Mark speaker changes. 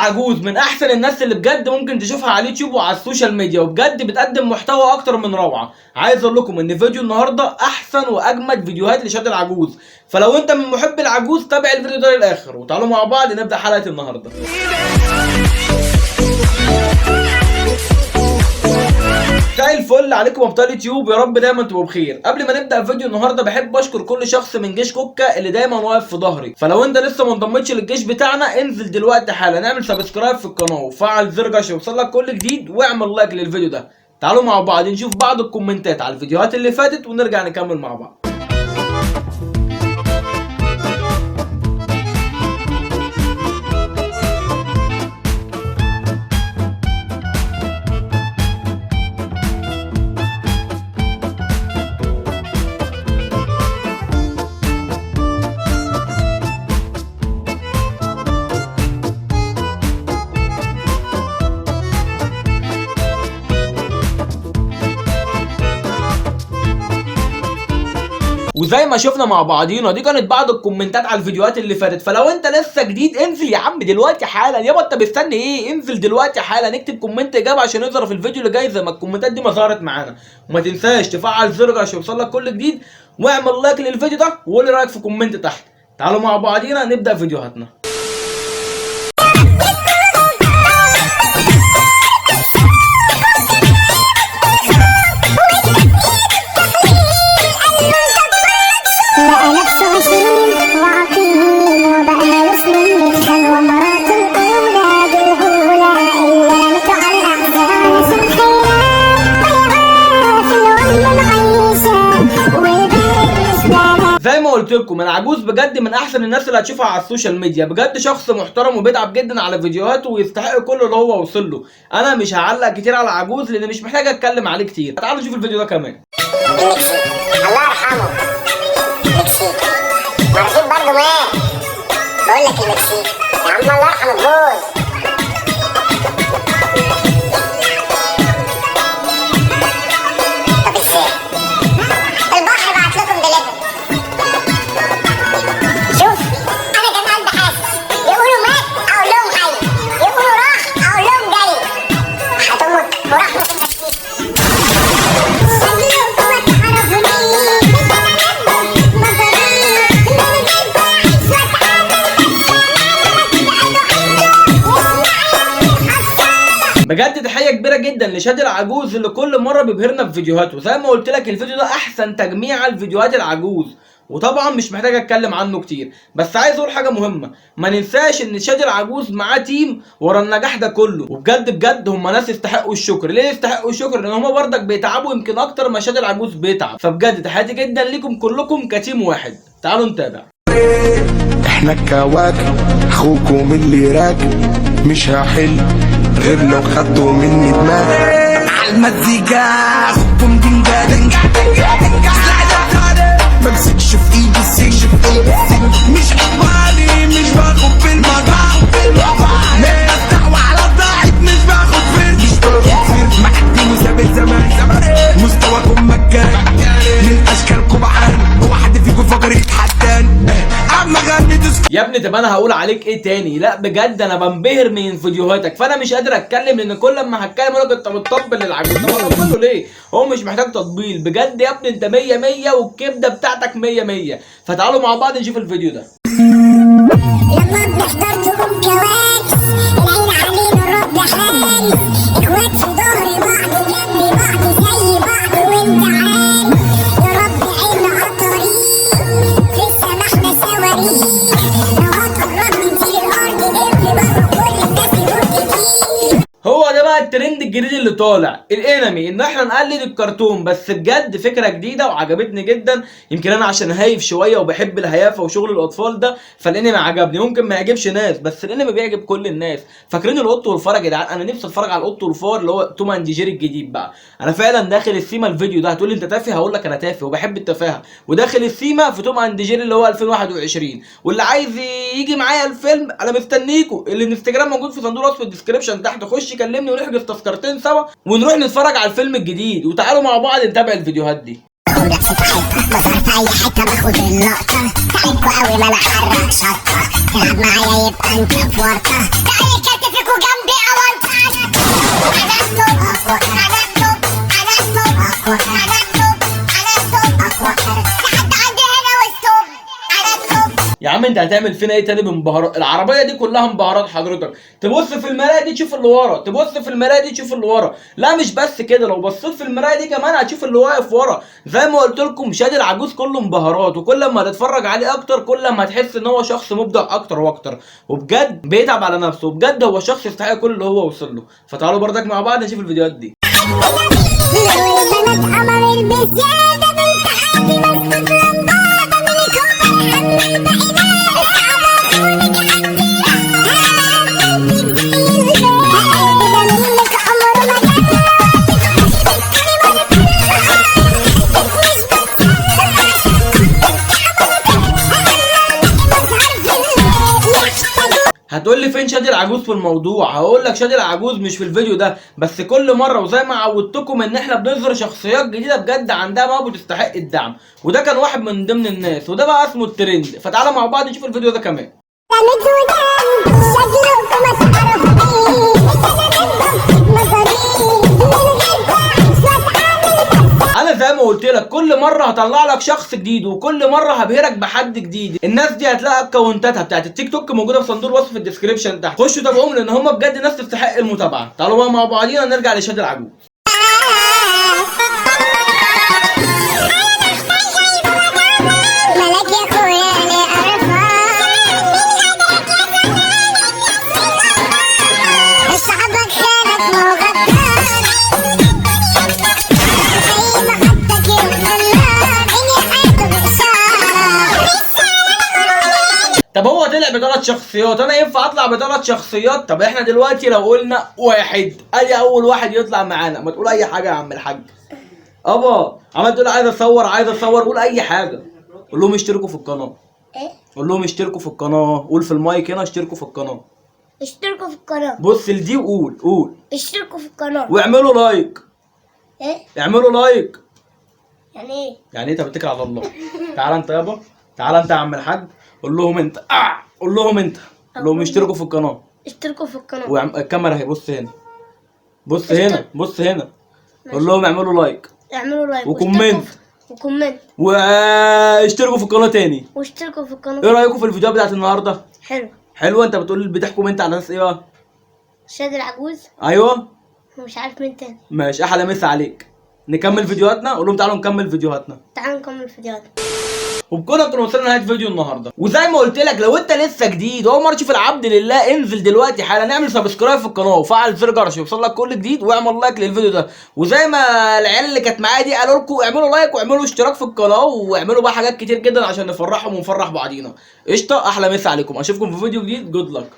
Speaker 1: العجوز من احسن الناس اللي بجد ممكن تشوفها على اليوتيوب وعلى السوشيال ميديا، وبجد بتقدم محتوى اكتر من روعه. عايز اقول لكم ان فيديو النهارده احسن واجمد فيديوهات لشادي العجوز، فلو انت من محب العجوز تابع الفيديو ده للاخر، وتعالوا مع بعض نبدا حلقه النهارده. مساء الفل عليكم ابطال يوتيوب، يا رب دايما تبقوا بخير. قبل ما نبدا فيديو النهارده بحب اشكر كل شخص من جيش كوكا اللي دايما واقف في ظهري، فلو انت لسه ما انضمتش للجيش بتاعنا انزل دلوقتي حالا اعمل سبسكرايب في القناه وفعل زر الجرس يوصلك كل جديد، واعمل لايك للفيديو ده. تعالوا مع بعض نشوف بعض الكومنتات على الفيديوهات اللي فاتت ونرجع نكمل مع بعض. وزي ما شفنا مع بعضينا دي كانت بعض الكومنتات على الفيديوهات اللي فاتت، فلو انت لسه جديد انزل يا عم دلوقتي حالا، يابا انت مستني ايه؟ انزل دلوقتي حالا اكتب كومنت اجابه عشان يظهر في الفيديو اللي جاي زي ما الكومنتات دي ما ظهرت معانا، وما تنساش تفعل زر الجرس عشان يوصلك كل جديد، واعمل لايك للفيديو ده وقول لي رايك في كومنت تحت. تعالوا مع بعضينا نبدا فيديوهاتنا. زي ما قلت لكم العجوز بجد من احسن الناس اللي هتشوفها على السوشيال ميديا، بجد شخص محترم وبيتعب جدا على فيديوهاته ويستحق كل اللي هو وصل له. انا مش هعلق كتير على العجوز لان مش محتاج اتكلم عليه كتير. تعالوا نشوف الفيديو ده كمان.
Speaker 2: المكسيك الله يرحمه، المكسيك عارفين برضه مات. بقول لك المكسيك يا عم الله يرحم الجوز. طب ازاي؟ البحر بعت لكم دليفري. شوف انا كان قلبي حاسس، يقولوا مات اقول لهم حي، يقولوا راح اقول لهم جاي. هتموت ورحمة المكسيك.
Speaker 1: بجد تحيه كبيره جدا لشادي العجوز اللي كل مره بيبهرنا في فيديوهاته. زي ما قلت لك الفيديو ده احسن تجميع الفيديوهات العجوز، وطبعا مش محتاج اتكلم عنه كتير، بس عايز اقول حاجه مهمه، ما ننساش ان شادي العجوز معاه تيم ورا النجاح ده كله، وبجد بجد هم ناس يستحقوا الشكر. ليه يستحقوا الشكر؟ لان هم برضك بيتعبوا يمكن اكتر ما شادي العجوز بيتعب، فبجد تحياتي جدا ليكم كلكم كتيم واحد. تعالوا نتابع.
Speaker 3: احنا الكواكب اخوكم اللي راكب، مش هحل غير لو خدتوا مني دماغ عالمزيكا. خدتم دنجا دنجا دنجا دنجا ممسكش في ايدي السجن، مش حبالي مش باخد في المطاع، لا دعوة على الضعيف مش باخد فين، مش باخد فين معدي وثابت زمان مستواكم مجاني من اشكالكم بعاني، هو حد فيكم فاكر يتحداني؟ اما غني
Speaker 1: يا ابني طب انا هقول عليك ايه تاني؟ لا بجد انا بنبهر من فيديوهاتك، فانا مش قادر اتكلم لان كل لما هتكلم اقول لك انت بتطبل للعجوز. طب انا بقول له ليه؟ هو مش محتاج تطبيل بجد يا ابني، انت 100 100 والكبده بتاعتك 100 100. فتعالوا مع بعض نشوف الفيديو ده.
Speaker 2: لما بنحضر لكم كواكب العين علينا الرب حالي، اخوات في ظهر بعض جنب بعض زي بعض وانت عالي، يا رب عيننا على الطريق في السما احنا سواريخ، لو هتقرب من طير الارض نبني بره كل الناس يقول جديد.
Speaker 1: هو ده بقى الترند الجديد اللي طالع، الانمي، ان احنا نقلد الكرتون، بس بجد فكره جديده وعجبتني جدا. يمكن انا عشان هايف شويه وبحب الهيافه وشغل الاطفال ده فالانمي عجبني، ممكن ما يعجبش ناس بس الانمي بيعجب كل الناس. فاكرين القط والفار يا جدعان؟ انا نفسي اتفرج على القط والفار اللي هو توم اند جيري الجديد بقى. انا فعلا داخل السيما الفيديو ده، هتقول لي انت تافه، هقول لك انا تافه وبحب التفاهه، وداخل السيما في توم اند جيري اللي هو 2021. واللي عايز يجي معايا الفيلم انا مستنيكم، الانستجرام موجود في صندوق الوصف الديسكربشن تحت، خش كلمني ونحجز تذكرتين سوا ونروح نتفرج على الفيلم الجديد. وتعالوا مع بعض نتابع الفيديوهات دي.
Speaker 2: عندك في حته بظهر في اي حته باخد اللقطه، تعبكوا قوي ما انا حرك شطه، تلعب معايا يبقى انت في ورطه، تعالي كارت فيكوا جنبي او انت انا التوب انا التوب انا التوب انا التوب انا التوب لحد عندي هنا والتوب انا التوب.
Speaker 1: يا عم انت هتعمل فينا ايه تاني بانبهارات؟ العربيه دي كلها انبهارات حضرتك. تبص في المرايه دي تشوف اللي ورا، تبص في المرايه دي تشوف اللي ورا. لا مش بس كده، لو بصيت في المرايه دي كمان هتشوف اللي واقف ورا. زي ما قلت لكم شادي العجوز كله انبهارات، وكل ما تتفرج عليه اكتر كل ما هتحس ان هو شخص مبدع اكتر واكتر، وبجد بيتعب على نفسه، وبجد هو شخص يستحق كل اللي هو وصل له. فتعالوا بردك مع بعض نشوف الفيديوهات دي.
Speaker 2: لو البنات قمر بزيادة بنت حياتي مسكت لمبادة من الكوبا لحد
Speaker 1: هتقول لي فين شادي العجوز في الموضوع؟ هقول لك شادي العجوز مش في الفيديو ده بس، كل مره وزي ما عودتكم ان احنا بنظهر شخصيات جديده بجد عندها موهبه وتستحق الدعم، وده كان واحد من ضمن الناس، وده بقى اسمه الترند. فتعالى مع بعض نشوف الفيديو ده كمان. انا زي ما قلت لك كل مره هطلع لك شخص جديد، وكل مره هبهرك بحد جديد. الناس دي هتلاقي اكونتاتها بتاعت التيك توك موجوده في صندوق الوصف في الديسكريبشن تحت، خشوا تابعوهم لان هم بجد ناس تستحق المتابعه. تعالوا بقى مع بعضينا نرجع لشادي العجوز.
Speaker 2: ملك يا اخويا انا عارفة صاحبك خانك ما هو غدار زي ما حطك الغلار اني حياته بإشارة.
Speaker 1: طب هو طلع بثلاث شخصيات، انا ينفع اطلع بثلاث شخصيات؟ طب احنا دلوقتي لو قلنا واحد، ادي اول واحد يطلع معانا. ما تقول اي حاجه يا عم الحاج. ابا عمال تقول عايز اصور عايز اصور، قول اي حاجه. قول لهم اشتركوا في القناه.
Speaker 2: ايه؟
Speaker 1: قول لهم اشتركوا في القناه. قول في المايك هنا اشتركوا في القناه.
Speaker 2: اشتركوا في القناة.
Speaker 1: بص لدي وقول قول
Speaker 2: اشتركوا في القناة.
Speaker 1: واعملوا لايك.
Speaker 2: ايه؟
Speaker 1: اعملوا لايك.
Speaker 2: يعني ايه؟
Speaker 1: يعني انت بتتكل على الله. تعال انت يابا، تعال انت يا عم الحاج. قول لهم انت قول لهم انت. قول لهم اشتركوا في القناه.
Speaker 2: اشتركوا في القناة.
Speaker 1: الكاميرا اهي، بص هنا بص هنا بص هنا. قول لهم اعملوا لايك
Speaker 2: اعملوا لايك
Speaker 1: وكومنت
Speaker 2: وكومنت
Speaker 1: واشتركوا في القناه تاني.
Speaker 2: واشتركوا في القناة.
Speaker 1: ايه رايكم في الفيديوهات بتاعت النهارده؟
Speaker 2: حلو.
Speaker 1: حلوه. انت بتقول بتحكم انت على ناس ايه بقى؟
Speaker 2: شادي العجوز
Speaker 1: ايوه
Speaker 2: ومش عارف مين تاني.
Speaker 1: ماشي، احلى مسا عليك. نكمل فيديوهاتنا. قول لهم تعالوا نكمل فيديوهاتنا.
Speaker 2: تعالوا نكمل فيديوهاتنا.
Speaker 1: وبكده نكون وصلنا لنهايه فيديو النهارده. وزي ما قلت لك لو انت لسه جديد واول مره تشوف العبد لله، انزل دلوقتي حالا نعمل سبسكرايب في القناه وفعل زر الجرس يوصل لك كل جديد، واعمل لايك للفيديو ده. وزي ما العيال اللي كانت معايا دي قالوا لكم اعملوا لايك واعملوا اشتراك في القناه واعملوا بقى حاجات كتير جدا عشان نفرحهم ونفرح بعضينا. قشطه. احلى مسا عليكم، اشوفكم في فيديو جديد. جود لك.